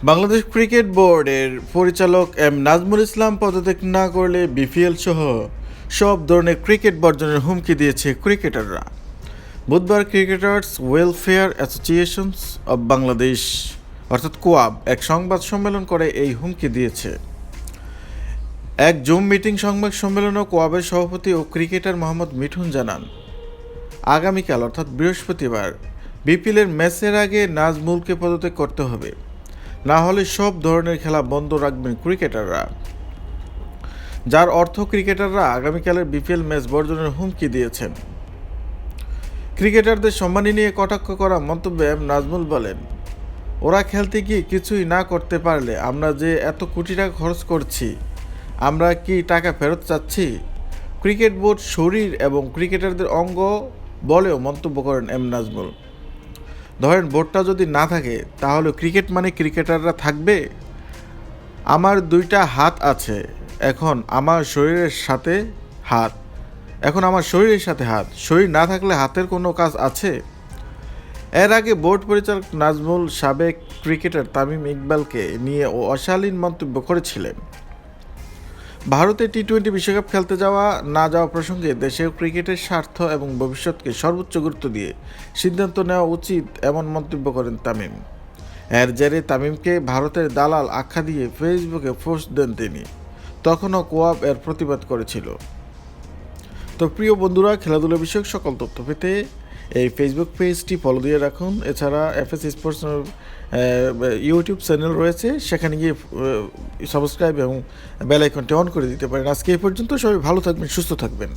Bangladesh cricket বোর্ডের পরিচালক M Nazmul Islam পদত্যাগ না করলে বিপিএল সহ সব ধরনের ক্রিকেট বর্জনের হুমকি দিয়েছে ক্রিকেটাররা। বুধবার cricketers welfare associations of Bangladesh অর্থাৎ কোয়াব এক সংবাদ সম্মেলন করে এই হুমকি দিয়েছে। এক জুম মিটিং সংবাদ সম্মেলনে কোয়াবের সভাপতি ও ক্রিকেটার মোহাম্মদ মিঠুন জানান, আগামীকাল অর্থাৎ বৃহস্পতিবার বিপিএলের ম্যাচের আগে নাজমুলকে পদত্যাগ করতে হবে, না হলে সব ধরনের খেলা বন্ধ রাখবেন ক্রিকেটাররা। যার অর্থ ক্রিকেটাররা আগামীকালের বিপিএল ম্যাচ বর্জনের হুমকি দিয়েছেন। ক্রিকেটারদের সম্মানী নিয়ে কটাক্ষ করা মন্তব্যে এম নাজমুল বলেন, ওরা খেলতে গিয়ে কিছুই না করতে পারলে আমরা যে এত কোটি টাকা খরচ করছি, আমরা কি টাকা ফেরত চাচ্ছি? ক্রিকেট বোর্ড শরীর এবং ক্রিকেটারদের অঙ্গ বলেও মন্তব্য করেন এম নাজমুল। ধরেন বোর্ডটা যদি না থাকে তাহলে ক্রিকেট মানে ক্রিকেটাররা থাকবে? আমার দুইটা হাত আছে, এখন আমার শরীরের সাথে হাত, শরীর না থাকলে হাতের কোনো কাজ আছে? এর আগে বোর্ড পরিচালক নাজমুল সাবেক ক্রিকেটার তামিম ইকবালকে নিয়ে অশালীন মন্তব্য করেছিলেন। ভারতে টি-20 বিশ্বকাপ খেলতে যাওয়া না যাওয়া প্রসঙ্গে দেশের ক্রিকেটের স্বার্থ এবং ভবিষ্যৎকে সর্বোচ্চ গুরুত্ব দিয়ে সিদ্ধান্ত নেওয়া উচিত এমন মন্তব্য করেন তামিম। এর জেরে তামিমকে ভারতের দালাল আখ্যা দিয়ে ফেসবুকে পোস্ট দেন তিনি। তখনও কোয়াব এর প্রতিবাদ করেছিল। তো প্রিয় বন্ধুরা, খেলাধুলা বিষয়ক সকল তথ্য পেতে এই ফেসবুক পেজটি ফলো দিয়ে রাখুন। এছাড়া এফএস স্পোর্টস ইউটিউব চ্যানেল রয়েছে, সেখানে গিয়ে সাবস্ক্রাইব এবং বেল আইকনটি অন করে দিতে পারেন। আজকে এই পর্যন্ত, সবাই ভালো থাকবেন, সুস্থ থাকবেন।